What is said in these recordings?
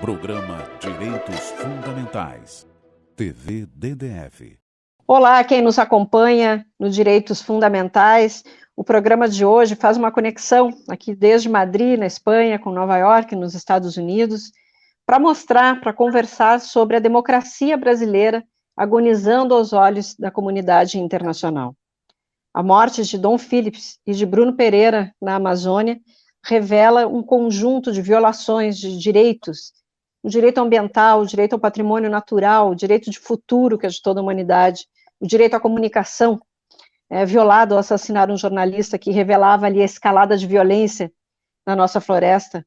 Programa Direitos Fundamentais. TV DDF. Olá, quem nos acompanha no Direitos Fundamentais. O programa de hoje faz uma conexão aqui desde Madrid, na Espanha, com Nova York, nos Estados Unidos, para mostrar, para conversar sobre a democracia brasileira agonizando aos olhos da comunidade internacional. A morte de Dom Philips e de Bruno Pereira, na Amazônia, revela um conjunto de violações de direitos, o direito ambiental, o direito ao patrimônio natural, o direito de futuro, que é de toda a humanidade, o direito à comunicação, violado ao assassinar um jornalista que revelava ali a escalada de violência na nossa floresta,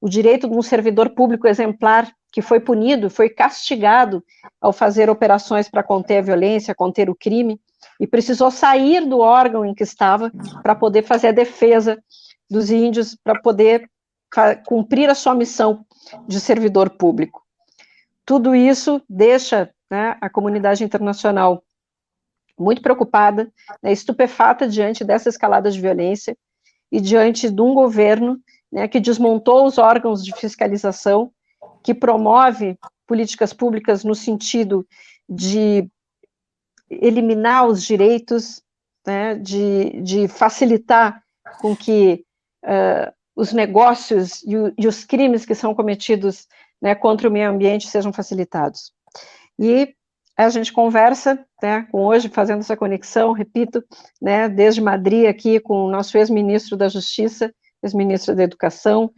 o direito de um servidor público exemplar que foi punido, foi castigado ao fazer operações para conter a violência, conter o crime, e precisou sair do órgão em que estava para poder fazer a defesa dos índios, para poder cumprir a sua missão de servidor público. Tudo isso deixa a comunidade internacional muito preocupada, estupefata diante dessa escalada de violência e diante de um governo que desmontou os órgãos de fiscalização, que promove políticas públicas no sentido de eliminar os direitos, de facilitar com que os negócios e os crimes que são cometidos contra o meio ambiente sejam facilitados. E a gente conversa, hoje, fazendo essa conexão, repito, desde Madrid aqui com o nosso ex-ministro da Justiça, ex-ministro da Educação,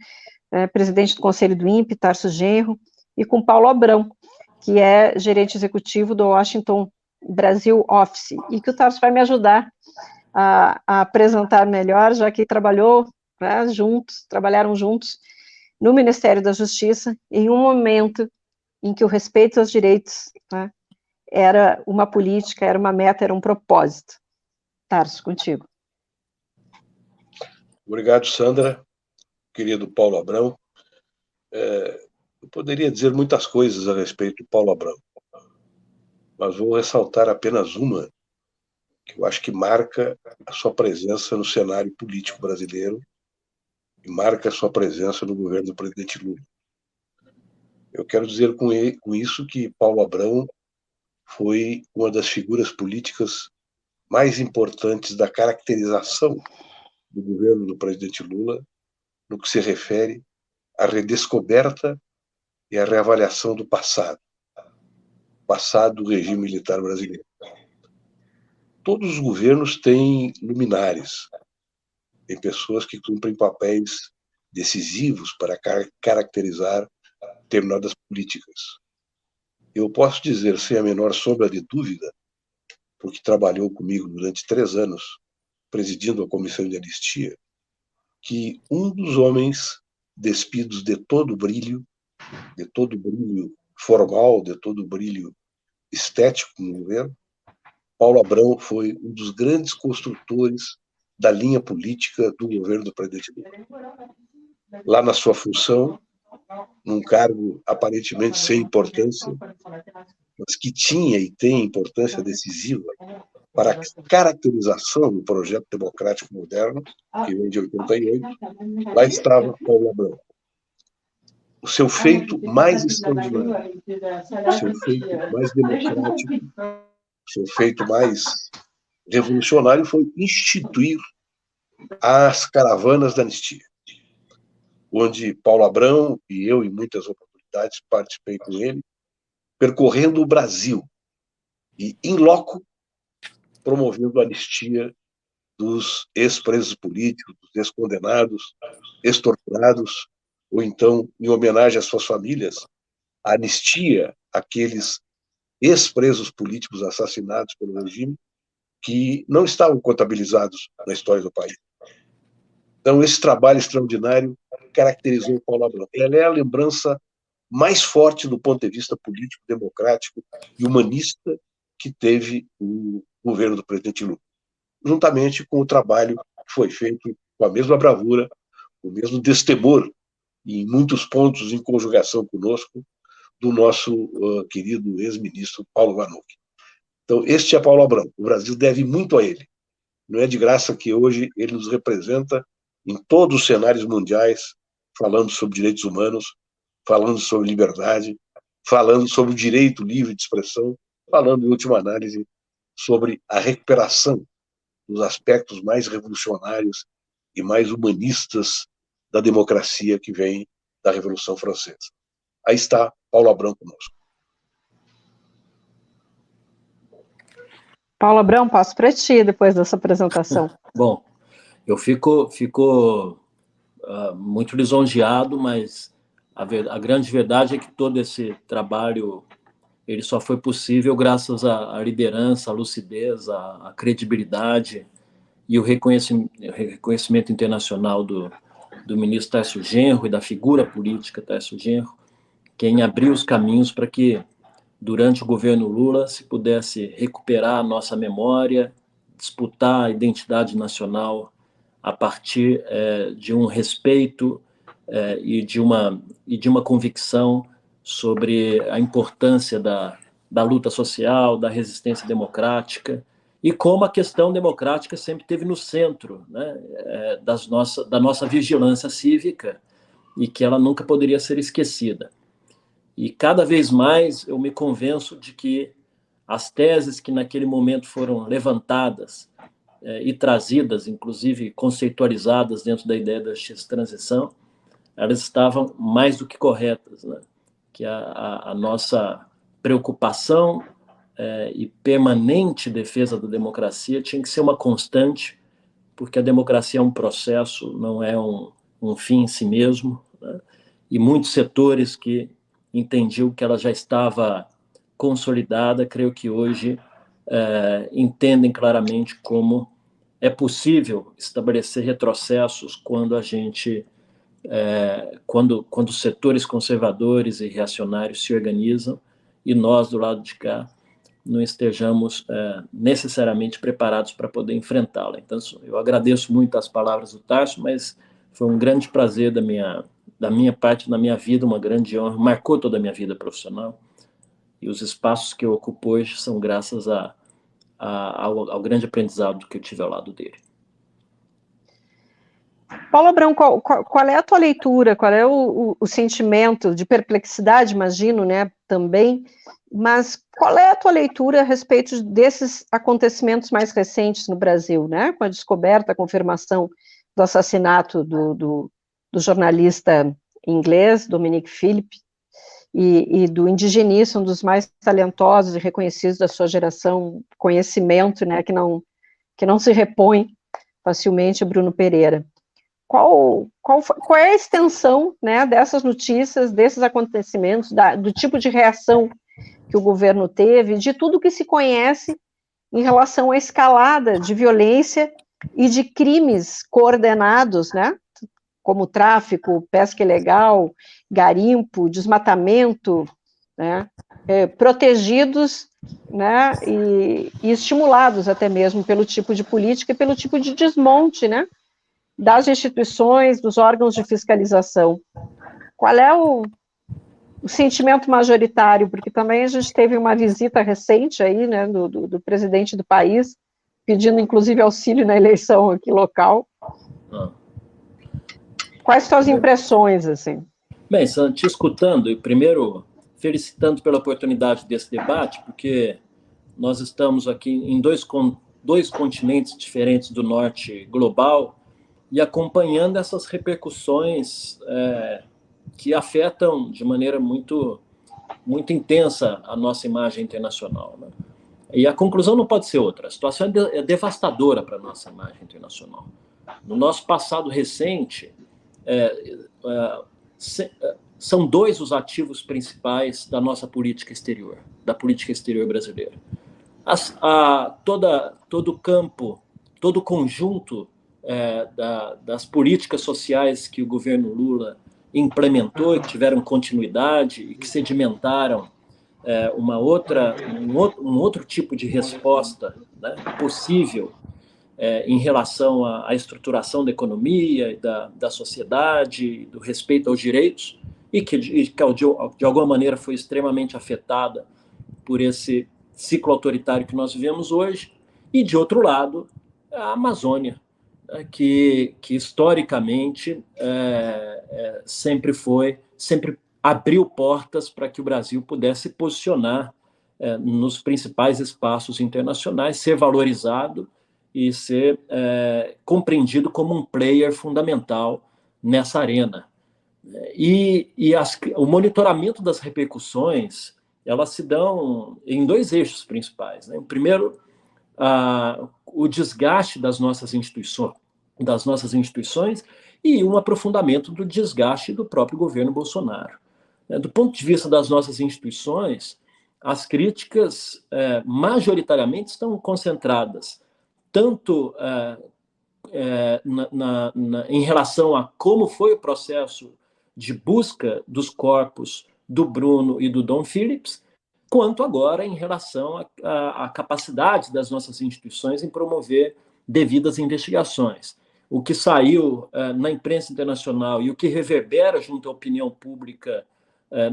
presidente do Conselho do INPE, Tarso Genro, e com Paulo Abrão, que é gerente executivo do Washington Brasil Office, e que o Tarso vai me ajudar a apresentar melhor, já que trabalharam juntos no Ministério da Justiça, em um momento em que o respeito aos direitos era uma política, era uma meta, era um propósito. Tarso, contigo. Obrigado, Sandra, querido Paulo Abrão. Eu poderia dizer muitas coisas a respeito do Paulo Abrão, mas vou ressaltar apenas uma, que eu acho que marca a sua presença no cenário político brasileiro e marca a sua presença no governo do presidente Lula. Eu quero dizer com isso que Paulo Abrão foi uma das figuras políticas mais importantes da caracterização do governo do presidente Lula no que se refere à redescoberta e à reavaliação do passado do regime militar brasileiro. Todos os governos têm luminares, tem pessoas que cumprem papéis decisivos para caracterizar determinadas políticas. Eu posso dizer, sem a menor sombra de dúvida, porque trabalhou comigo durante 3 anos, presidindo a Comissão de Anistia, que um dos homens despidos de todo brilho formal, de todo brilho estético no governo, Paulo Abrão foi um dos grandes construtores da linha política do governo do presidente Lula. Lá na sua função, num cargo aparentemente sem importância, mas que tinha e tem importância decisiva para a caracterização do projeto democrático moderno, que vem de 88, lá estava Paulo Abrão. O seu feito mais extraordinário, o seu feito mais democrático, o seu feito mais revolucionário foi instituir as caravanas da anistia, onde Paulo Abrão e eu, em muitas oportunidades, participei com ele, percorrendo o Brasil e, in loco, promovendo a anistia dos ex-presos políticos, dos ex-condenados, ex-torturados, ou então, em homenagem às suas famílias, a anistia àqueles ex-presos políticos assassinados pelo regime que não estavam contabilizados na história do país. Então, esse trabalho extraordinário caracterizou o Paulo Abrão. Ela é a lembrança mais forte do ponto de vista político, democrático e humanista que teve o governo do presidente Lula, juntamente com o trabalho que foi feito com a mesma bravura, o mesmo destemor, e em muitos pontos em conjugação conosco, do nosso querido ex-ministro Paulo Vanuc. Então, este é Paulo Abrão. O Brasil deve muito a ele. Não é de graça que hoje ele nos representa em todos os cenários mundiais, falando sobre direitos humanos, falando sobre liberdade, falando sobre o direito livre de expressão, falando, em última análise, sobre a recuperação dos aspectos mais revolucionários e mais humanistas da democracia que vem da Revolução Francesa. Aí está Paulo Abrão conosco. Paulo Abrão, passo para ti depois dessa apresentação. Bom, eu fico muito lisonjeado, mas a grande verdade é que todo esse trabalho ele só foi possível graças à liderança, à lucidez, à credibilidade e o reconhecimento internacional do ministro Tarcísio Genro e da figura política Tarcísio Genro, quem abriu os caminhos para que, durante o governo Lula, se pudesse recuperar a nossa memória, disputar a identidade nacional a partir de um respeito e de uma convicção sobre a importância da luta social, da resistência democrática, e como a questão democrática sempre esteve no centro, né, da nossa vigilância cívica, e que ela nunca poderia ser esquecida. E cada vez mais eu me convenço de que as teses que naquele momento foram levantadas e trazidas, inclusive conceitualizadas dentro da ideia da transição, elas estavam mais do que corretas, né? Que a nossa preocupação e permanente defesa da democracia tinha que ser uma constante, porque a democracia é um processo, não é um fim em si mesmo, né? E muitos setores que entendiam que ela já estava consolidada, creio que hoje entendem claramente como é possível estabelecer retrocessos quando a gente quando os setores conservadores e reacionários se organizam e nós, do lado de cá, não estejamos necessariamente preparados para poder enfrentá-la. Então, eu agradeço muito as palavras do Tarso, mas foi um grande prazer da minha parte, na minha vida, uma grande honra, marcou toda a minha vida profissional, e os espaços que eu ocupo hoje são graças ao grande aprendizado que eu tive ao lado dele. Paulo Abrão, qual é a tua leitura, qual é o sentimento de perplexidade, imagino, né, também, mas qual é a tua leitura a respeito desses acontecimentos mais recentes no Brasil, né, com a descoberta, a confirmação do assassinato do jornalista inglês, Dominique Phillip, e do indigenista, um dos mais talentosos e reconhecidos da sua geração, conhecimento, né, que não se repõe facilmente, Bruno Pereira. Qual é a extensão, né, dessas notícias, desses acontecimentos, do tipo de reação que o governo teve, de tudo que se conhece em relação à escalada de violência e de crimes coordenados, né, como tráfico, pesca ilegal, garimpo, desmatamento, né, protegidos, né, e estimulados até mesmo pelo tipo de política e pelo tipo de desmonte, né, das instituições, dos órgãos de fiscalização. Qual é o sentimento majoritário? Porque também a gente teve uma visita recente aí, né, do presidente do país, pedindo inclusive auxílio na eleição aqui local. Quais são as impressões, assim? Bem, te escutando, e primeiro felicitando pela oportunidade desse debate, porque nós estamos aqui em dois continentes diferentes do norte global, e acompanhando essas repercussões que afetam de maneira muito, muito intensa a nossa imagem internacional, né? E a conclusão não pode ser outra. A situação é devastadora para a nossa imagem internacional. No nosso passado recente, são dois os ativos principais da nossa política exterior, da política exterior brasileira. Todo o campo, todo o conjunto das políticas sociais que o governo Lula implementou, que tiveram continuidade e que sedimentaram um outro tipo de resposta, né, possível em relação à estruturação da economia, da sociedade, do respeito aos direitos, e que de alguma maneira foi extremamente afetada por esse ciclo autoritário que nós vivemos hoje. E, de outro lado, a Amazônia, que historicamente sempre abriu portas para que o Brasil pudesse se posicionar nos principais espaços internacionais, ser valorizado e ser compreendido como um player fundamental nessa arena. O monitoramento das repercussões, elas se dão em dois eixos principais, né? O primeiro, o desgaste das nossas instituições e um aprofundamento do desgaste do próprio governo Bolsonaro. Do ponto de vista das nossas instituições, as críticas majoritariamente estão concentradas tanto em relação a como foi o processo de busca dos corpos do Bruno e do Dom Phillips, quanto agora em relação à capacidade das nossas instituições em promover devidas investigações. O que saiu na imprensa internacional e o que reverbera junto à opinião pública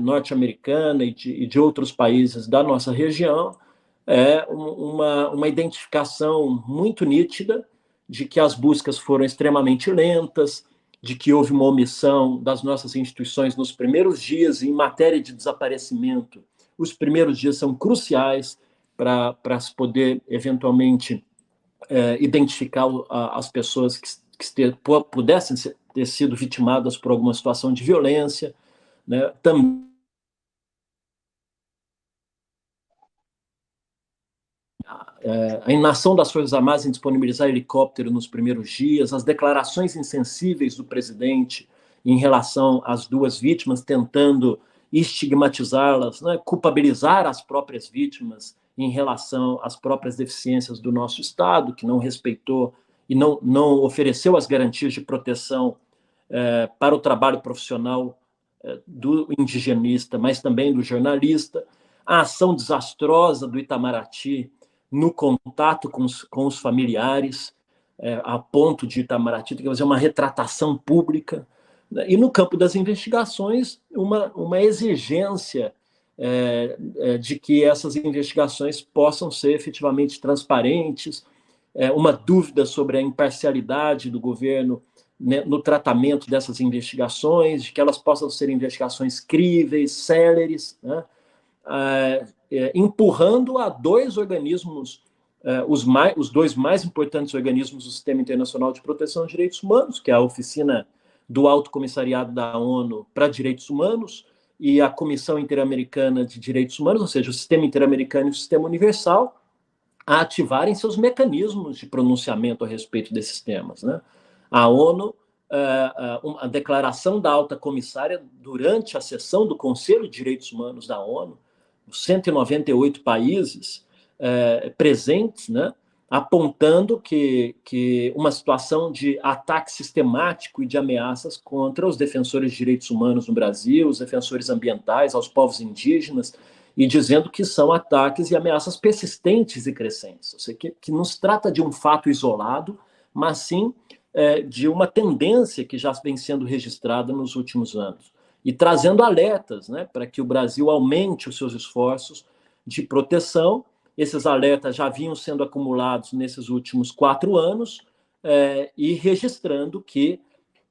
norte-americana e de outros países da nossa região é uma identificação muito nítida de que as buscas foram extremamente lentas, de que houve uma omissão das nossas instituições nos primeiros dias em matéria de desaparecimento. Os primeiros dias são cruciais para se poder, eventualmente, identificar as pessoas que pudessem ter sido vitimadas por alguma situação de violência, né? Também a inação das Forças Armadas em disponibilizar helicóptero nos primeiros dias, as declarações insensíveis do presidente em relação às duas vítimas, tentando estigmatizá-las, né, culpabilizar as próprias vítimas em relação às próprias deficiências do nosso Estado, que não respeitou e não ofereceu as garantias de proteção para o trabalho profissional do indigenista, mas também do jornalista, a ação desastrosa do Itamaraty no contato com os familiares, a ponto de Itamaraty ter que fazer uma retratação pública, né? E no campo das investigações, uma exigência de que essas investigações possam ser efetivamente transparentes, uma dúvida sobre a imparcialidade do governo, né, no tratamento dessas investigações, de que elas possam ser investigações críveis, céleres, né? Empurrando a dois organismos, os dois mais importantes organismos do Sistema Internacional de Proteção de Direitos Humanos, que é a Oficina do Alto Comissariado da ONU para Direitos Humanos e a Comissão Interamericana de Direitos Humanos, ou seja, o Sistema Interamericano e o Sistema Universal, a ativarem seus mecanismos de pronunciamento a respeito desses temas, né? A ONU, a declaração da alta comissária durante a sessão do Conselho de Direitos Humanos da ONU, 198 países presentes, né, apontando que uma situação de ataque sistemático e de ameaças contra os defensores de direitos humanos no Brasil, os defensores ambientais, aos povos indígenas, e dizendo que são ataques e ameaças persistentes e crescentes. Ou seja, que não se trata de um fato isolado, mas sim de uma tendência que já vem sendo registrada nos últimos anos. E trazendo alertas, né, para que o Brasil aumente os seus esforços de proteção. Esses alertas já vinham sendo acumulados nesses últimos 4 anos, e registrando que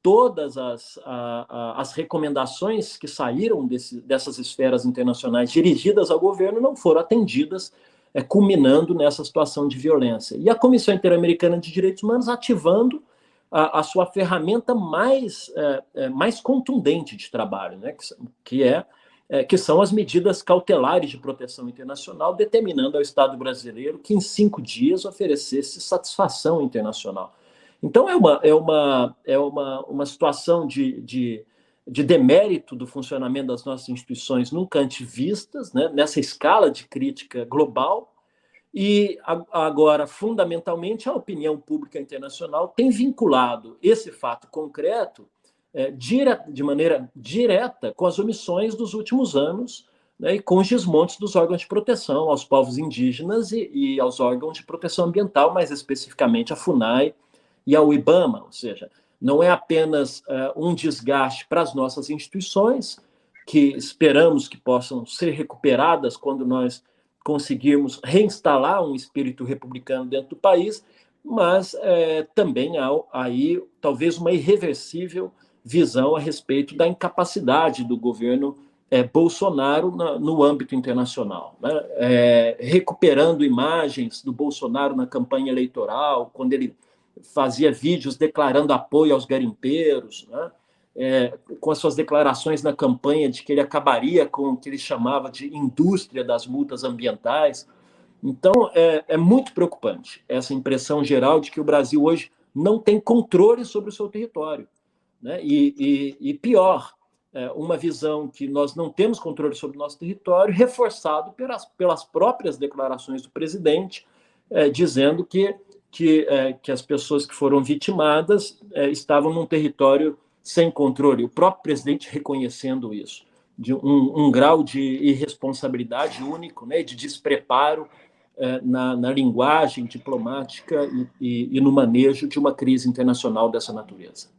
todas as recomendações que saíram dessas esferas internacionais dirigidas ao governo não foram atendidas, culminando nessa situação de violência. E a Comissão Interamericana de Direitos Humanos ativando a sua ferramenta mais contundente de trabalho, né, que são as medidas cautelares de proteção internacional, determinando ao Estado brasileiro que em 5 dias oferecesse satisfação internacional. Então é uma situação de demérito do funcionamento das nossas instituições nunca antevistas, né, nessa escala de crítica global. E agora, fundamentalmente, a opinião pública internacional tem vinculado esse fato concreto de maneira direta com as omissões dos últimos anos, né, e com os desmontes dos órgãos de proteção aos povos indígenas e aos órgãos de proteção ambiental, mais especificamente a FUNAI e ao IBAMA. Ou seja, não é apenas um desgaste para as nossas instituições, que esperamos que possam ser recuperadas quando nós conseguirmos reinstalar um espírito republicano dentro do país, mas também há aí talvez uma irreversível visão a respeito da incapacidade do governo Bolsonaro no âmbito internacional, né? Recuperando imagens do Bolsonaro na campanha eleitoral, quando ele fazia vídeos declarando apoio aos garimpeiros, né? Com as suas declarações na campanha de que ele acabaria com o que ele chamava de indústria das multas ambientais. Então, é muito preocupante essa impressão geral de que o Brasil hoje não tem controle sobre o seu território, né? E pior, uma visão que nós não temos controle sobre o nosso território, reforçado pelas próprias declarações do presidente, dizendo que as pessoas que foram vitimadas estavam num território sem controle. O próprio presidente reconhecendo isso, de um grau de irresponsabilidade único, né, de despreparo na linguagem diplomática e no manejo de uma crise internacional dessa natureza.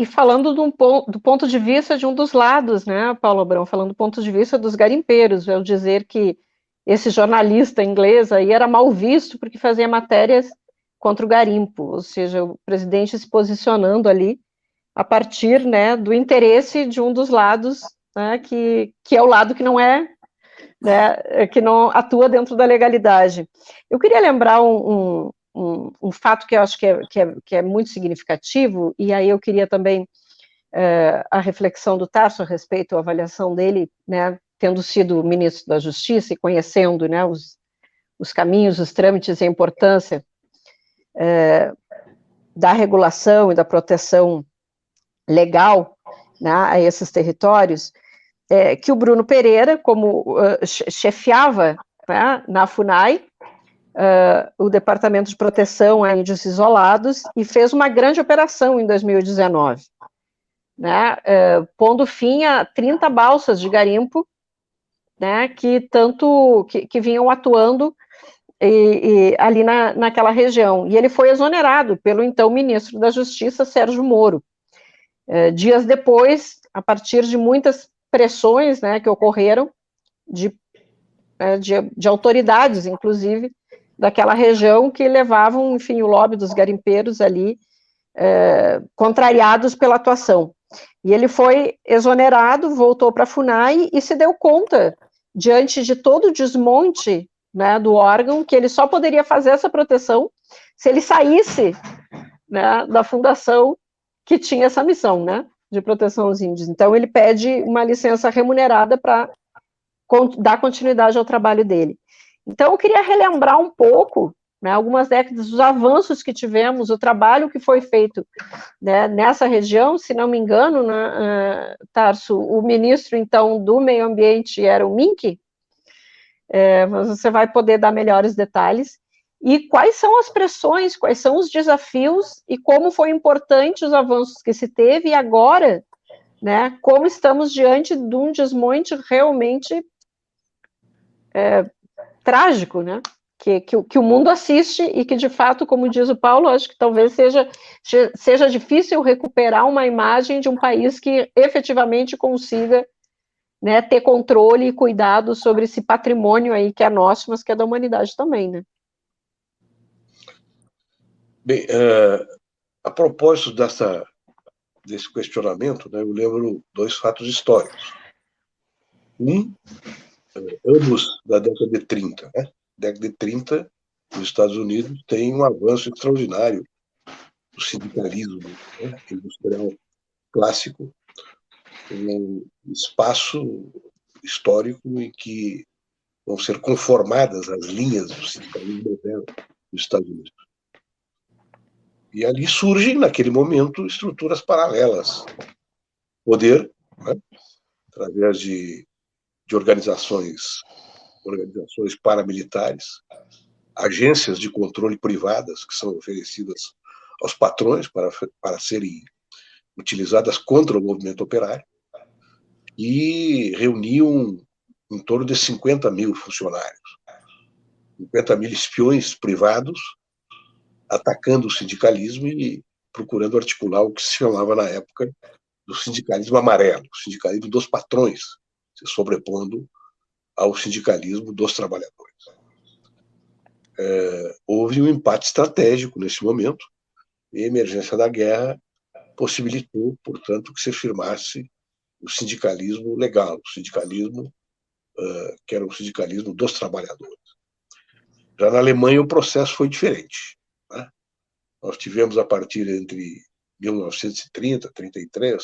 E falando do ponto de vista de um dos lados, né, Paulo Abrão, falando do ponto de vista dos garimpeiros, eu dizer que esse jornalista inglês aí era mal visto porque fazia matérias contra o garimpo, ou seja, o presidente se posicionando ali a partir, né, do interesse de um dos lados, né, que é o lado que não é, né, que não atua dentro da legalidade. Eu queria lembrar um fato que eu acho que é muito significativo, e aí eu queria também a reflexão do Tarso a respeito, a avaliação dele, né, tendo sido ministro da Justiça e conhecendo, né, os caminhos, os trâmites e a importância da regulação e da proteção legal, né, a esses territórios, que o Bruno Pereira, como chefiava, né, na FUNAI, o Departamento de Proteção a Índios Isolados, e fez uma grande operação em 2019, né, pondo fim a 30 balsas de garimpo, né, que vinham atuando ali naquela região. E ele foi exonerado pelo então ministro da Justiça, Sérgio Moro. Dias depois, a partir de muitas pressões, né, que ocorreram de autoridades, inclusive, daquela região, que levavam, enfim, o lobby dos garimpeiros ali, contrariados pela atuação. E ele foi exonerado, voltou para a FUNAI e se deu conta, diante de todo o desmonte, né, do órgão, que ele só poderia fazer essa proteção se ele saísse, né, da fundação que tinha essa missão, né, de proteção aos índios. Então, ele pede uma licença remunerada para dar continuidade ao trabalho dele. Então, eu queria relembrar um pouco, né, algumas décadas, os avanços que tivemos, o trabalho que foi feito, né, nessa região. Se não me engano, né, Tarso, o ministro, então, do Meio Ambiente era o Mink, mas você vai poder dar melhores detalhes. E quais são as pressões, quais são os desafios e como foi importante os avanços que se teve, e agora, né, como estamos diante de um desmonte realmente trágico, né, que o mundo assiste e que, de fato, como diz o Paulo, acho que talvez seja difícil recuperar uma imagem de um país que efetivamente consiga, né, ter controle e cuidado sobre esse patrimônio aí que é nosso, mas que é da humanidade também, né? Bem, a propósito desse questionamento, né, eu lembro dois fatos históricos. Ambos da década de 30. Né? Década de 30, os Estados Unidos têm um avanço extraordinário do sindicalismo, né, industrial clássico, um espaço histórico em que vão ser conformadas as linhas do sindicalismo moderno dos Estados Unidos. E ali surgem, naquele momento, estruturas paralelas. Poder, né, através de organizações paramilitares, agências de controle privadas que são oferecidas aos patrões para serem utilizadas contra o movimento operário, e reuniam em torno de 50 mil funcionários, 50 mil espiões privados, atacando o sindicalismo e procurando articular o que se chamava na época do sindicalismo amarelo, o sindicalismo dos patrões, se sobrepondo ao sindicalismo dos trabalhadores. Houve um empate estratégico nesse momento, e a emergência da guerra possibilitou, portanto, que se firmasse o sindicalismo legal, o sindicalismo que era o sindicalismo dos trabalhadores. Já na Alemanha, o processo foi diferente, né? Nós tivemos, a partir entre 1930, 33,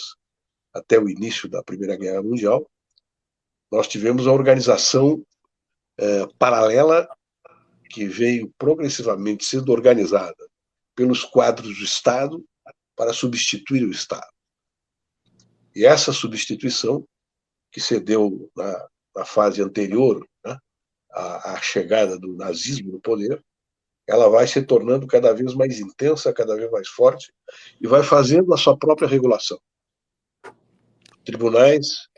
até o início da Primeira Guerra Mundial, nós tivemos a organização paralela que veio progressivamente sendo organizada pelos quadros do Estado para substituir o Estado. E essa substituição, que se deu na fase anterior, né, à chegada do nazismo no poder, ela vai se tornando cada vez mais intensa, cada vez mais forte, e vai fazendo a sua própria regulação. Tribunais,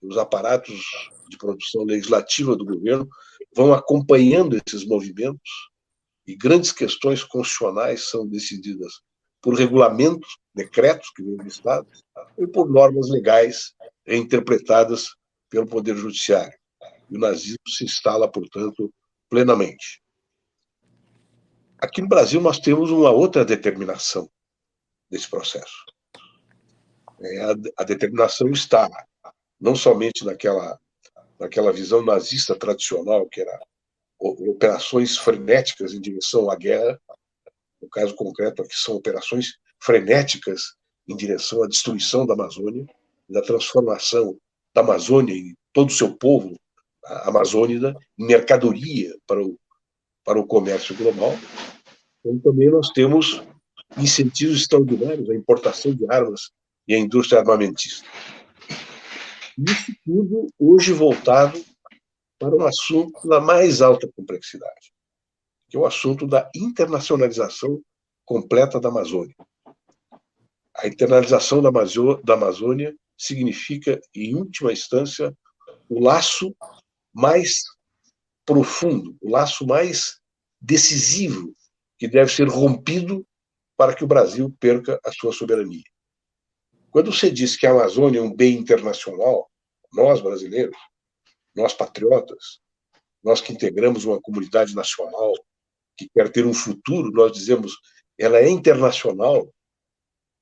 os aparatos de produção legislativa do governo vão acompanhando esses movimentos, e grandes questões constitucionais são decididas por regulamentos, decretos que vêm do Estado, e por normas legais interpretadas pelo Poder Judiciário. E o nazismo se instala, portanto, plenamente. Aqui no Brasil nós temos uma outra determinação desse processo. A determinação está não somente naquela visão nazista tradicional, que era operações frenéticas em direção à guerra. No caso concreto aqui são operações frenéticas em direção à destruição da Amazônia, da transformação da Amazônia e todo o seu povo amazônida em mercadoria para o comércio global. Então, também nós temos incentivos extraordinários à importação de armas e à indústria armamentista. Isso tudo hoje voltado para um assunto da mais alta complexidade, que é o assunto da internacionalização completa da Amazônia. A internalização da Amazônia significa, em última instância, o laço mais profundo, o laço mais decisivo que deve ser rompido para que o Brasil perca a sua soberania. Quando você diz que a Amazônia é um bem internacional, nós brasileiros, nós patriotas, nós que integramos uma comunidade nacional que quer ter um futuro, nós dizemos ela é internacional,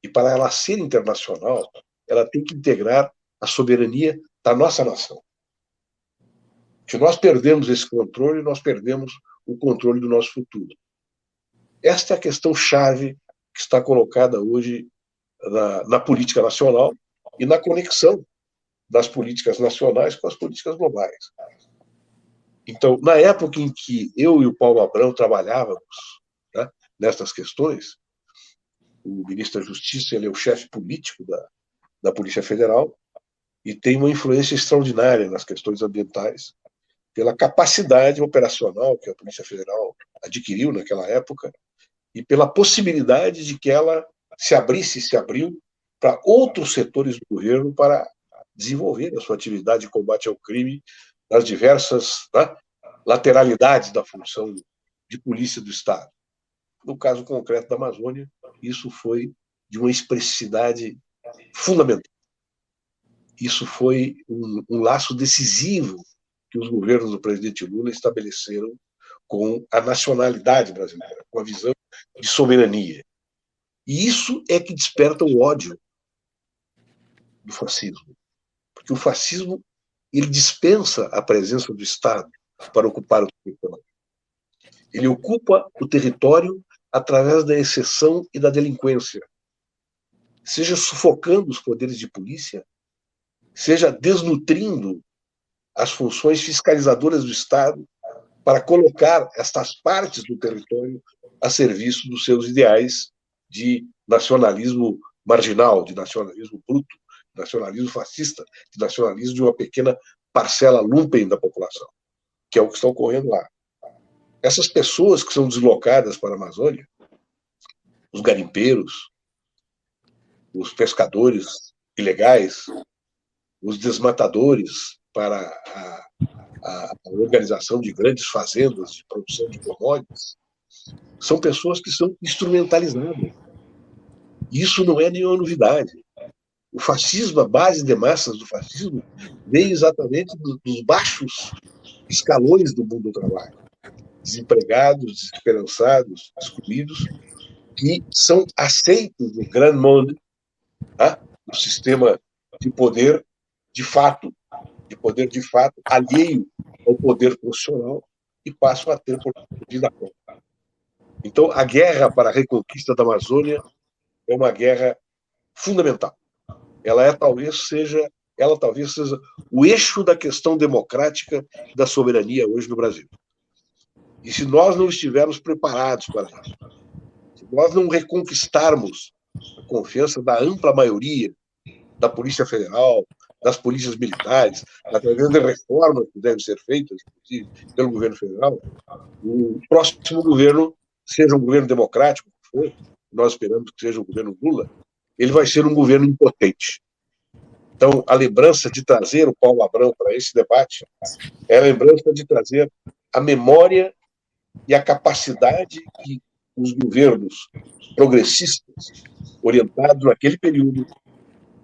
e para ela ser internacional, ela tem que integrar a soberania da nossa nação. Se nós perdemos esse controle, nós perdemos o controle do nosso futuro. Esta é a questão chave que está colocada hoje na política nacional e na conexão das políticas nacionais com as políticas globais. Então, na época em que eu e o Paulo Abrão trabalhávamos, né, nessas questões, o ministro da Justiça, ele é o chefe político da Polícia Federal e tem uma influência extraordinária nas questões ambientais, pela capacidade operacional que a Polícia Federal adquiriu naquela época e pela possibilidade de que ela se abriu para outros setores do governo para desenvolver a sua atividade de combate ao crime nas diversas, né, lateralidades da função de polícia do Estado. No caso concreto da Amazônia, isso foi de uma expressividade fundamental. Isso foi um laço decisivo que os governos do presidente Lula estabeleceram com a nacionalidade brasileira, com a visão de soberania. E isso é que desperta o ódio do fascismo. Porque o fascismo ele dispensa a presença do Estado para ocupar o território. Ele ocupa o território através da exceção e da delinquência, seja sufocando os poderes de polícia, seja desnutrindo as funções fiscalizadoras do Estado para colocar estas partes do território a serviço dos seus ideais de nacionalismo marginal, de nacionalismo bruto, de nacionalismo fascista, de nacionalismo de uma pequena parcela lumpen da população, que é o que está ocorrendo lá. Essas pessoas que são deslocadas para a Amazônia, os garimpeiros, os pescadores ilegais, os desmatadores para a organização de grandes fazendas de produção de commodities, são pessoas que são instrumentalizadas. Isso não é nenhuma novidade. O fascismo, a base de massas do fascismo, veio exatamente dos baixos escalões do mundo do trabalho. Desempregados, desesperançados, excluídos, que são aceitos no Grand Monde, tá? No sistema de poder de fato, alheio ao poder profissional, e passam a ter por vida própria. Então, a guerra para a reconquista da Amazônia é uma guerra fundamental. Ela talvez seja o eixo da questão democrática da soberania hoje no Brasil. E se nós não estivermos preparados para isso, se nós não reconquistarmos a confiança da ampla maioria da Polícia Federal, das polícias militares, através de reformas que devem ser feitas, inclusive, pelo governo federal, o próximo governo, seja um governo democrático, nós esperamos que seja o governo Lula, ele vai ser um governo impotente. Então, a lembrança de trazer o Paulo Abrão para esse debate é a lembrança de trazer a memória e a capacidade que os governos progressistas, orientados naquele período,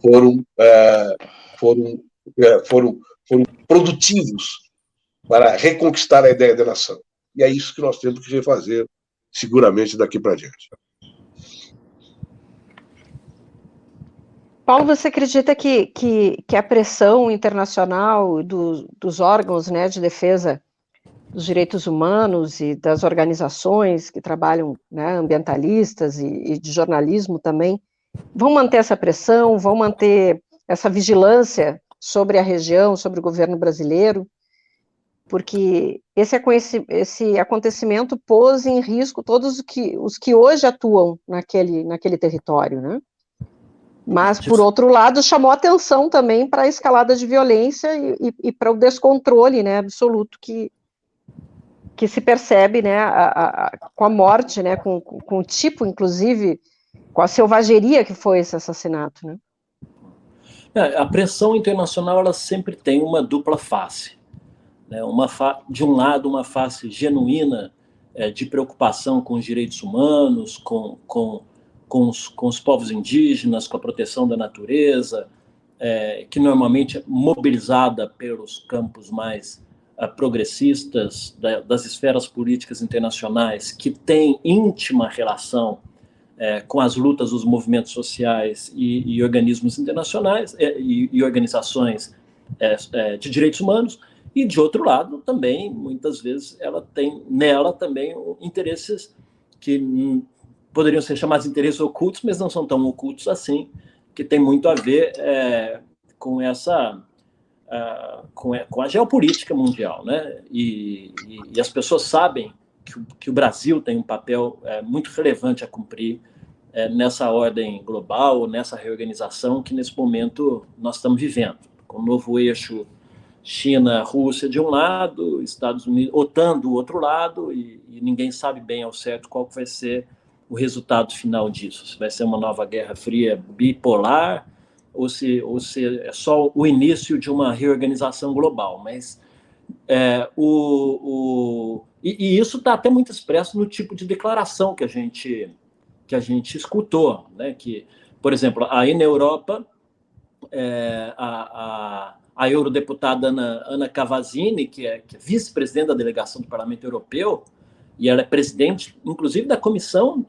foram produtivos para reconquistar a ideia da nação. E é isso que nós temos que refazer, seguramente, daqui para diante. Paulo, você acredita que a pressão internacional dos órgãos, né, de defesa dos direitos humanos e das organizações que trabalham, né, ambientalistas e de jornalismo também, vão manter essa pressão, vão manter essa vigilância sobre a região, sobre o governo brasileiro? Porque esse acontecimento pôs em risco todos os que hoje atuam naquele território, né? Mas, por outro lado, chamou atenção também para a escalada de violência e para o descontrole, né, absoluto que se percebe, né, com a morte, né, com o tipo, inclusive, com a selvageria que foi esse assassinato, né? A pressão internacional, ela sempre tem uma dupla face, né? De um lado, uma face genuína de preocupação com os direitos humanos, com os povos indígenas, com a proteção da natureza, que normalmente é mobilizada pelos campos mais progressistas das esferas políticas internacionais, que tem íntima relação com as lutas dos movimentos sociais e organismos internacionais e organizações de direitos humanos. E, de outro lado, também, muitas vezes, ela tem nela também interesses que poderiam ser chamados de interesses ocultos, mas não são tão ocultos assim, que tem muito a ver com a geopolítica mundial, né? E as pessoas sabem que o Brasil tem um papel muito relevante a cumprir nessa ordem global, nessa reorganização que, nesse momento, nós estamos vivendo, com o novo eixo China, Rússia de um lado, Estados Unidos, OTAN do outro lado, e ninguém sabe bem ao certo qual vai ser o resultado final disso. Se vai ser uma nova Guerra Fria bipolar ou se é só o início de uma reorganização global. Mas isso está até muito expresso no tipo de declaração que a gente escutou, né? Que, por exemplo, aí na Europa, a eurodeputada Ana Cavazzini, que é vice-presidente da delegação do Parlamento Europeu, e ela é presidente, inclusive, da Comissão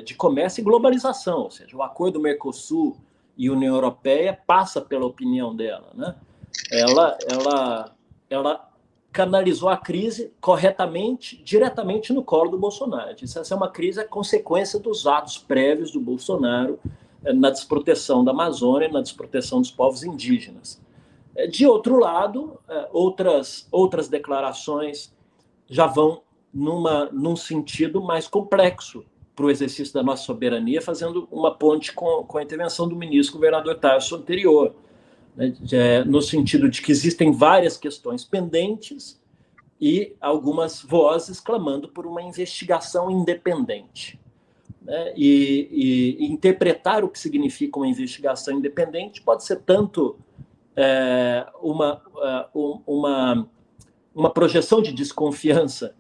de Comércio e Globalização, ou seja, o acordo Mercosul e União Europeia passa pela opinião dela, né? Ela canalizou a crise corretamente, diretamente no colo do Bolsonaro. Essa é uma crise, a consequência dos atos prévios do Bolsonaro na desproteção da Amazônia, na desproteção dos povos indígenas. De outro lado, outras declarações já vão num sentido mais complexo para o exercício da nossa soberania, fazendo uma ponte com a intervenção do ministro governador Tarso anterior, né, no sentido de que existem várias questões pendentes e algumas vozes clamando por uma investigação independente. Né, e interpretar o que significa uma investigação independente pode ser tanto uma projeção de desconfiança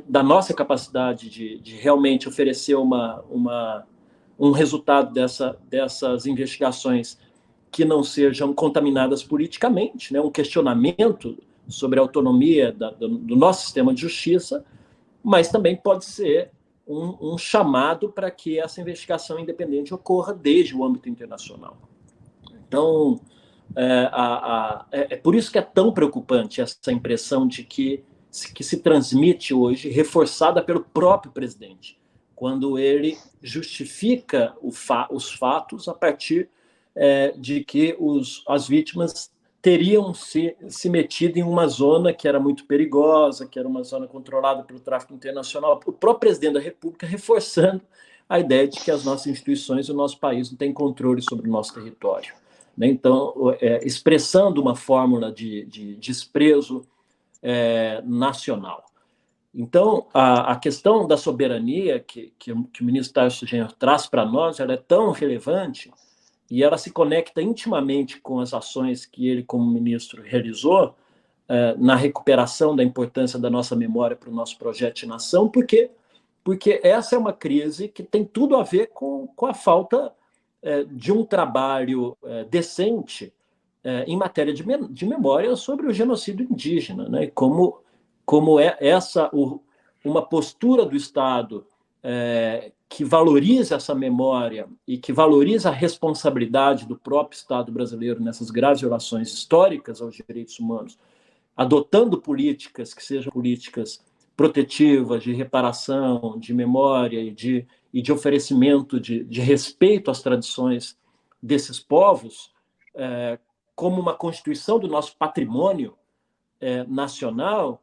da nossa capacidade de realmente oferecer um resultado dessas investigações que não sejam contaminadas politicamente, né? Um questionamento sobre a autonomia do nosso sistema de justiça, mas também pode ser um chamado para que essa investigação independente ocorra desde o âmbito internacional. Então, É por isso que é tão preocupante essa impressão de que se transmite hoje, reforçada pelo próprio presidente, quando ele justifica os fatos a partir de que as vítimas teriam se metido em uma zona que era muito perigosa, que era uma zona controlada pelo tráfico internacional. O próprio presidente da República reforçando a ideia de que as nossas instituições e o nosso país não têm controle sobre o nosso território. Então, expressando uma fórmula de desprezo nacional. Então, a questão da soberania que o ministro Tarso Genro traz para nós, ela é tão relevante e ela se conecta intimamente com as ações que ele, como ministro, realizou na recuperação da importância da nossa memória para o nosso projeto de nação, porque essa é uma crise que tem tudo a ver com a falta de um trabalho decente em matéria de memória sobre o genocídio indígena, né? Como é uma postura do Estado que valoriza essa memória e que valoriza a responsabilidade do próprio Estado brasileiro nessas graves violações históricas aos direitos humanos, adotando políticas que sejam políticas protetivas, de reparação, de memória e de oferecimento de respeito às tradições desses povos, como uma constituição do nosso patrimônio nacional,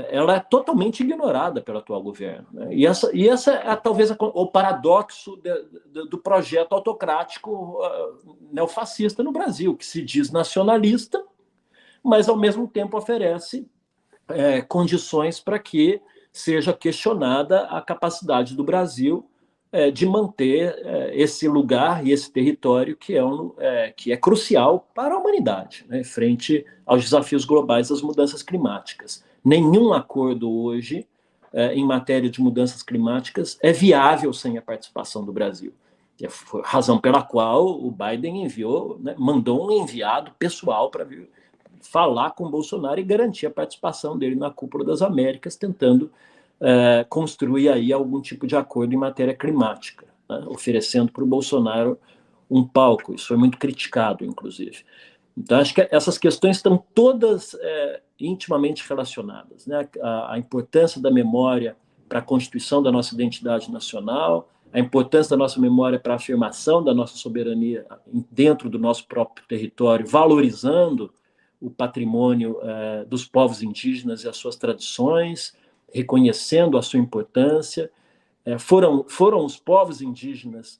ela é totalmente ignorada pelo atual governo. Né? E essa é talvez o paradoxo do projeto autocrático neofascista no Brasil, que se diz nacionalista, mas ao mesmo tempo oferece condições para que seja questionada a capacidade do Brasil de manter esse lugar e esse território que é crucial para a humanidade, né, frente aos desafios globais das mudanças climáticas. Nenhum acordo hoje em matéria de mudanças climáticas é viável sem a participação do Brasil. E foi a razão pela qual o Biden mandou um enviado pessoal para vir falar com o Bolsonaro e garantir a participação dele na Cúpula das Américas, tentando construir aí algum tipo de acordo em matéria climática, né, oferecendo para o Bolsonaro um palco. Isso foi muito criticado, inclusive. Então, acho que essas questões estão todas intimamente relacionadas, né? A importância da memória para a constituição da nossa identidade nacional, a importância da nossa memória para a afirmação da nossa soberania dentro do nosso próprio território, valorizando o patrimônio dos povos indígenas e as suas tradições, reconhecendo a sua importância. Foram os povos indígenas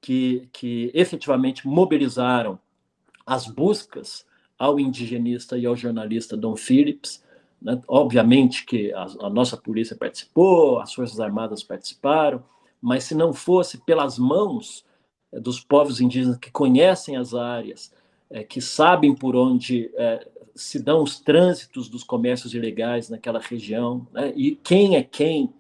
que efetivamente mobilizaram as buscas ao indigenista e ao jornalista Dom Phillips, né? Obviamente que a nossa polícia participou, as Forças Armadas participaram, mas se não fosse pelas mãos dos povos indígenas que conhecem as áreas, que sabem por onde se dão os trânsitos dos comércios ilegais naquela região, né? E quem é quem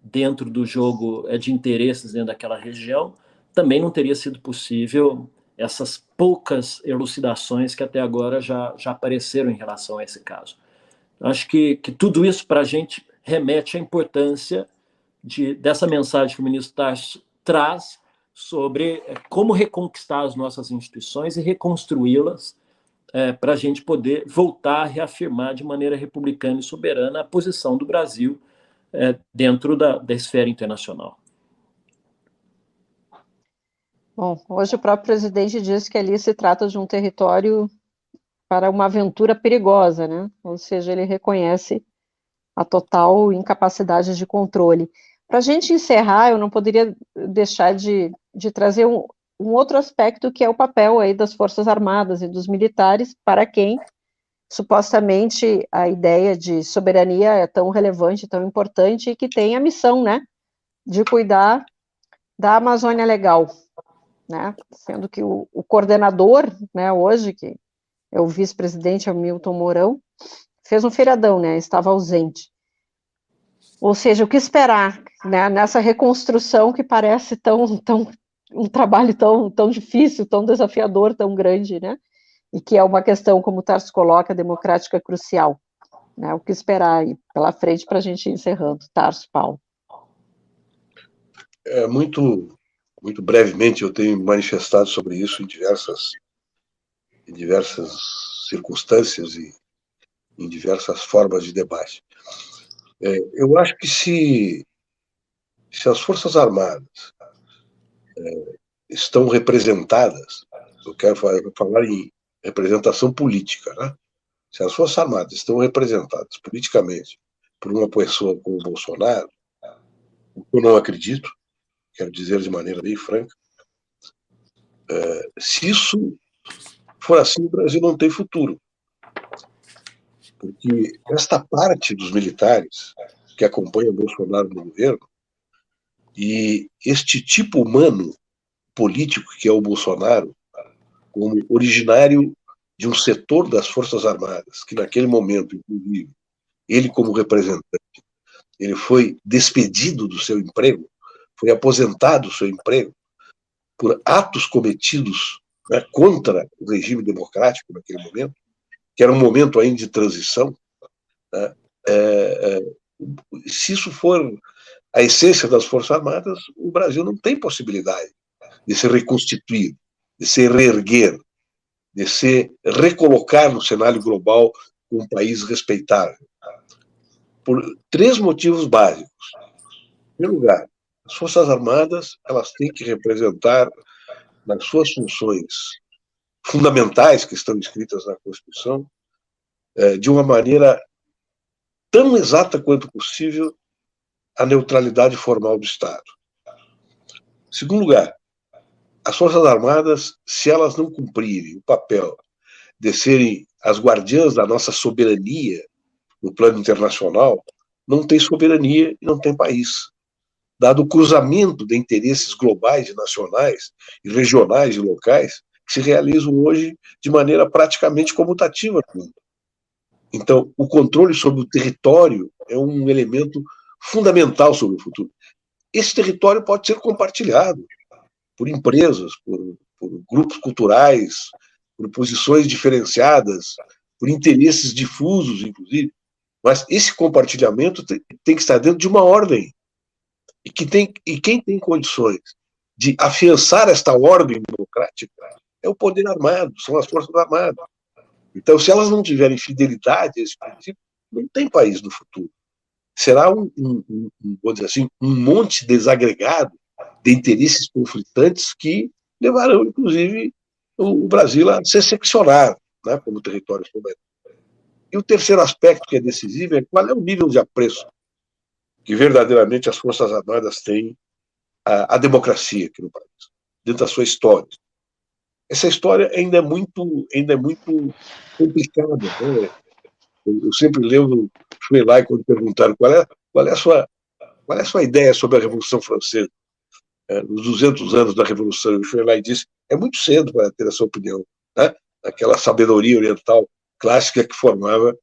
dentro do jogo de interesses dentro daquela região, também não teria sido possível essas poucas elucidações que até agora já apareceram em relação a esse caso. Acho que tudo isso para a gente remete à importância dessa mensagem que o ministro Tarso traz sobre como reconquistar as nossas instituições e reconstruí-las para a gente poder voltar a reafirmar de maneira republicana e soberana a posição do Brasil dentro da esfera internacional. Bom, hoje o próprio presidente disse que ali se trata de um território para uma aventura perigosa, né? Ou seja, ele reconhece a total incapacidade de controle. Para a gente encerrar, eu não poderia deixar de trazer um outro aspecto, que é o papel aí das Forças Armadas e dos militares, para quem supostamente a ideia de soberania é tão relevante, tão importante, e que tem a missão, né, de cuidar da Amazônia Legal, né, sendo que o coordenador, né, hoje, que é o vice-presidente Hamilton Mourão, fez um feriadão, né, estava ausente. Ou seja, o que esperar, né, nessa reconstrução que parece um trabalho tão difícil, tão desafiador, tão grande, né, e que é uma questão, como o Tarso coloca, democrática crucial, né, o que esperar aí pela frente para a gente ir encerrando. Tarso, Paulo. Muito brevemente, eu tenho manifestado sobre isso em em diversas circunstâncias e em diversas formas de debate. Eu acho que se as Forças Armadas estão representadas, eu quero falar em representação política, né? Se as Forças Armadas estão representadas politicamente por uma pessoa como o Bolsonaro, o que eu não acredito, quero dizer de maneira bem franca, se isso for assim, o Brasil não tem futuro. Porque esta parte dos militares que acompanha Bolsonaro no governo e este tipo humano político que é o Bolsonaro, como originário de um setor das Forças Armadas, que naquele momento, inclusive, ele como representante, ele foi despedido do seu emprego, foi aposentado do seu emprego por atos cometidos, né, contra o regime democrático naquele momento, que era um momento ainda de transição, né? Se isso for a essência das Forças Armadas, o Brasil não tem possibilidade de se reconstituir, de se reerguer, de se recolocar no cenário global como um país respeitável. Por 3 motivos básicos. Em primeiro lugar, as Forças Armadas elas têm que representar, nas suas funções fundamentais que estão escritas na Constituição, de uma maneira tão exata quanto possível, a neutralidade formal do Estado. Em segundo lugar, as Forças Armadas, se elas não cumprirem o papel de serem as guardiãs da nossa soberania no plano internacional, não tem soberania e não tem país. Dado o cruzamento de interesses globais e nacionais, e regionais e locais, que se realizam hoje de maneira praticamente comutativa no mundo. Então, o controle sobre o território é um elemento fundamental sobre o futuro. Esse território pode ser compartilhado por empresas, por grupos culturais, por posições diferenciadas, por interesses difusos, inclusive. Mas esse compartilhamento tem que estar dentro de uma ordem. E quem tem condições de afiançar esta ordem democrática é o poder armado, são as Forças Armadas. Então, se elas não tiverem fidelidade a esse princípio, não tem país no futuro. Será vou dizer assim, um monte desagregado de interesses conflitantes que levarão, inclusive, o Brasil a se seccionar, né, como território soberano. E o terceiro aspecto que é decisivo é qual é o nível de apreço que verdadeiramente as Forças Armadas têm à democracia aqui no país, dentro da sua história. Essa história ainda é muito complicada, né? Eu sempre lembro, fui lá e quando perguntaram qual é a sua ideia sobre a Revolução Francesa, nos 200 anos da Revolução, eu fui lá e disse, é muito cedo para ter essa opinião, né? Aquela sabedoria oriental clássica que formava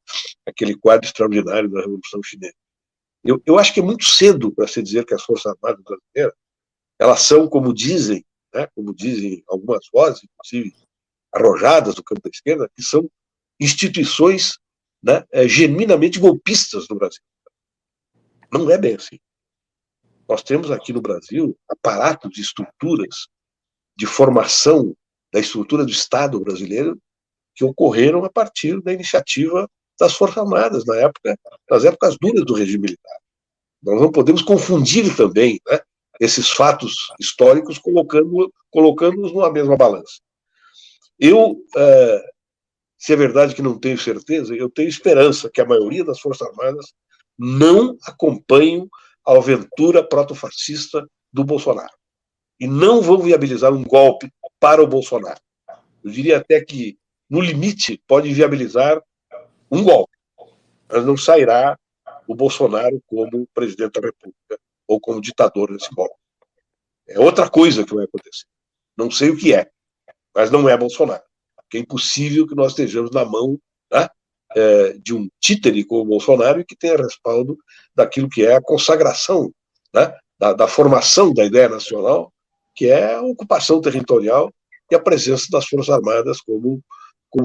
aquele quadro extraordinário da Revolução Chinesa. Eu acho que é muito cedo para se dizer que as Forças Armadas brasileiras, elas são, como dizem, né, como dizem algumas vozes, inclusive arrojadas do campo da esquerda, que são instituições, né, genuinamente golpistas no Brasil. Não é bem assim. Nós temos aqui no Brasil aparatos de estruturas de formação da estrutura do Estado brasileiro que ocorreram a partir da iniciativa das Forças Armadas, nas épocas duras do regime militar. Nós não podemos confundir também, né, esses fatos históricos colocando-os numa mesma balança. Se é verdade que não tenho certeza, eu tenho esperança que a maioria das Forças Armadas não acompanhem a aventura protofascista do Bolsonaro. E não vão viabilizar um golpe para o Bolsonaro. Eu diria até que, no limite, pode viabilizar um golpe, mas não sairá o Bolsonaro como presidente da República ou como ditador nesse golpe. É outra coisa que vai acontecer. Não sei o que é, mas não é Bolsonaro. Porque é impossível que nós estejamos na mão, né, de um títere como o Bolsonaro e que tenha respaldo daquilo que é a consagração, né, da formação da ideia nacional, que é a ocupação territorial e a presença das Forças Armadas como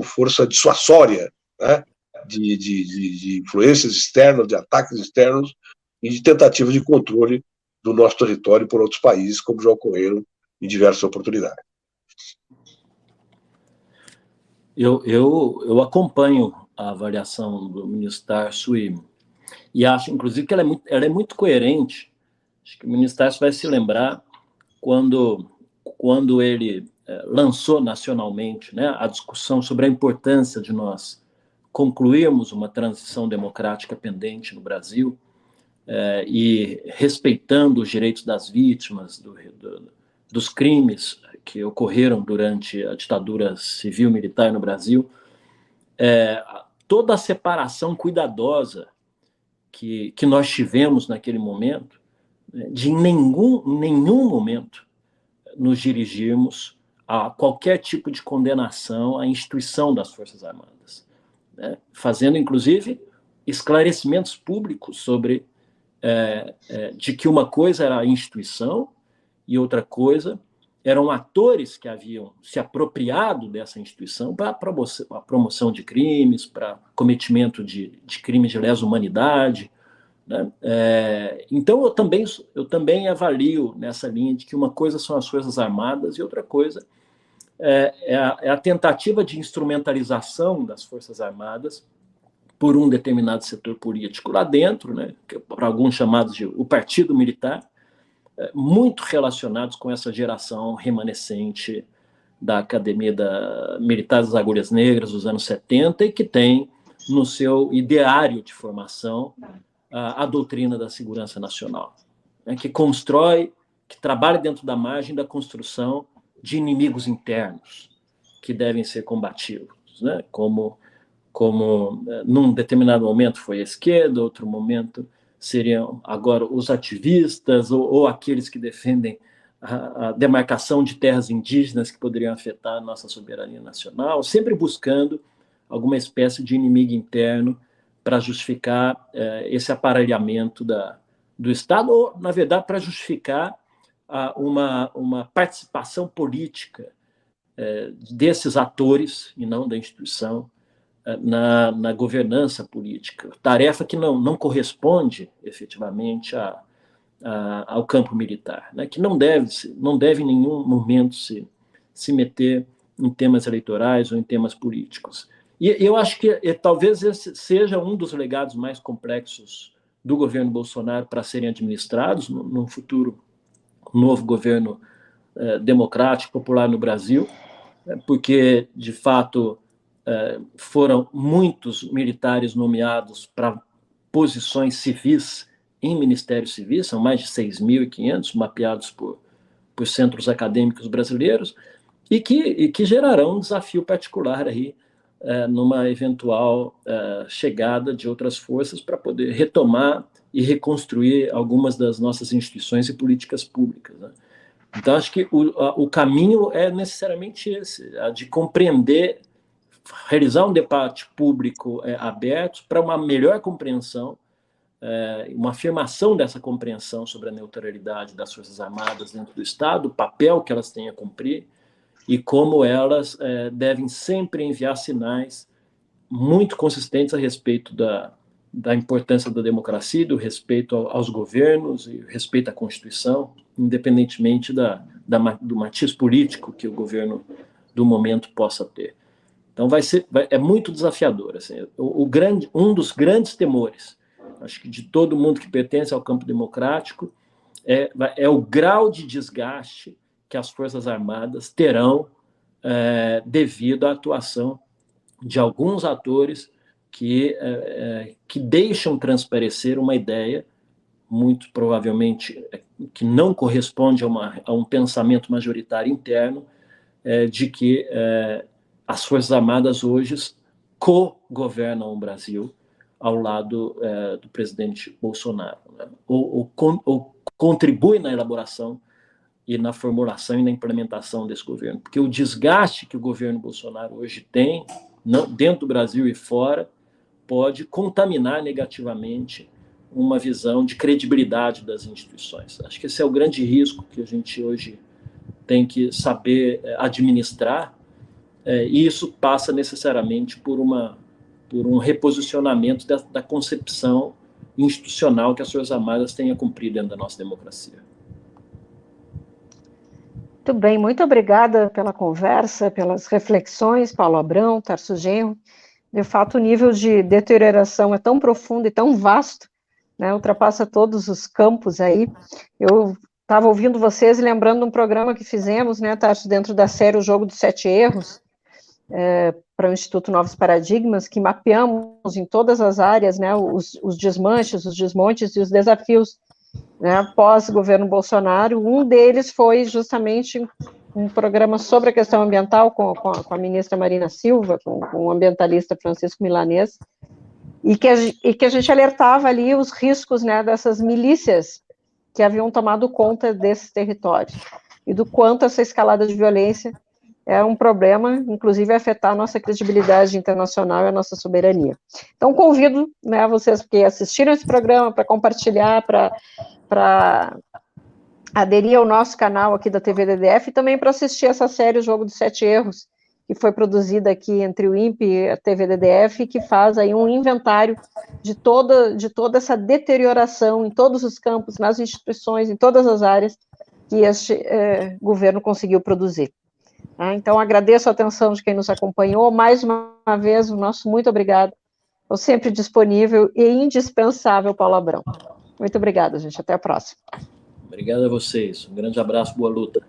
força dissuasória, né, de influências externas, de ataques externos e de tentativa de controle do nosso território por outros países, como já ocorreram em diversas oportunidades. Eu acompanho a avaliação do ministro Tarso e acho, inclusive, que ela é muito coerente. Acho que o ministro Tarso vai se lembrar quando ele lançou nacionalmente, né, a discussão sobre a importância de nós concluirmos uma transição democrática pendente no Brasil, e respeitando os direitos das vítimas dos crimes que ocorreram durante a ditadura civil-militar no Brasil, toda a separação cuidadosa que nós tivemos naquele momento, de em nenhum momento nos dirigirmos a qualquer tipo de condenação à instituição das Forças Armadas, né? Fazendo, inclusive, esclarecimentos públicos sobre de que uma coisa era a instituição e outra coisa eram atores que haviam se apropriado dessa instituição para a promoção de crimes, para cometimento de crimes de lesa humanidade, né? Então eu também avalio nessa linha de que uma coisa são as Forças Armadas e outra coisa é a tentativa de instrumentalização das Forças Armadas por um determinado setor político lá dentro, né, que para alguns chamados de o Partido Militar, muito relacionados com essa geração remanescente da Academia Militar das Agulhas Negras dos anos 70 e que tem no seu ideário de formação a doutrina da segurança nacional, né, que trabalha dentro da margem da construção de inimigos internos que devem ser combatidos, né, como num determinado momento foi a esquerda, outro momento seriam agora os ativistas ou aqueles que defendem a demarcação de terras indígenas que poderiam afetar a nossa soberania nacional, sempre buscando alguma espécie de inimigo interno para justificar esse aparelhamento do Estado, ou, na verdade, para justificar uma participação política desses atores, e não da instituição, na governança política, tarefa que não corresponde efetivamente ao campo militar, né, que não deve em nenhum momento se meter em temas eleitorais ou em temas políticos. E eu acho que talvez esse seja um dos legados mais complexos do governo Bolsonaro para serem administrados num futuro novo governo democrático, popular no Brasil, porque, de fato, foram muitos militares nomeados para posições civis em ministérios civis, são mais de 6.500 mapeados por centros acadêmicos brasileiros, e que gerarão um desafio particular aí, numa eventual chegada de outras forças para poder retomar e reconstruir algumas das nossas instituições e políticas públicas, né? Então, acho que o caminho é necessariamente esse, de compreender, realizar um debate público aberto para uma melhor compreensão, uma afirmação dessa compreensão sobre a neutralidade das Forças Armadas dentro do Estado, o papel que elas têm a cumprir e como elas devem sempre enviar sinais muito consistentes a respeito da importância da democracia, do respeito aos governos e respeito à Constituição, independentemente do matiz político que o governo do momento possa ter. Então é muito desafiador. Assim, um dos grandes temores, acho que de todo mundo que pertence ao campo democrático, é o grau de desgaste que as Forças Armadas terão devido à atuação de alguns atores que deixam transparecer uma ideia, muito provavelmente que não corresponde a um pensamento majoritário interno, de que as Forças Armadas hoje co-governam o Brasil ao lado do presidente Bolsonaro, né? ou contribuem na elaboração e na formulação e na implementação desse governo. Porque o desgaste que o governo Bolsonaro hoje tem, dentro do Brasil e fora, pode contaminar negativamente uma visão de credibilidade das instituições. Acho que esse é o grande risco que a gente hoje tem que saber administrar, e isso passa necessariamente por um reposicionamento da concepção institucional que as Forças Armadas têm a cumprir dentro da nossa democracia. Muito bem, muito obrigada pela conversa, pelas reflexões, Paulo Abrão, Tarso Genro. De fato, o nível de deterioração é tão profundo e tão vasto, né, ultrapassa todos os campos aí. Eu estava ouvindo vocês e lembrando de um programa que fizemos, né, Tarso, dentro da série O Jogo dos 7 Erros, para o Instituto Novos Paradigmas, que mapeamos em todas as áreas, né, os desmanches, os desmontes e os desafios, né, após o governo Bolsonaro. Um deles foi justamente um programa sobre a questão ambiental com a ministra Marina Silva, com o ambientalista Francisco Milanês, e que a gente alertava ali os riscos, né, dessas milícias que haviam tomado conta desses territórios, e do quanto essa escalada de violência é um problema, inclusive vai afetar a nossa credibilidade internacional e a nossa soberania. Então, convido, né, vocês que assistiram esse programa para compartilhar, para aderir ao nosso canal aqui da TV DDF e também para assistir essa série O Jogo dos 7 Erros, que foi produzida aqui entre o INPE e a TV DDF, que faz aí um inventário de toda essa deterioração em todos os campos, nas instituições, em todas as áreas que este governo conseguiu produzir. Então, agradeço a atenção de quem nos acompanhou. Mais uma vez, o nosso muito obrigado. Eu sempre disponível e indispensável, Paulo Abrão. Muito obrigada, gente. Até a próxima. Obrigado a vocês. Um grande abraço, boa luta.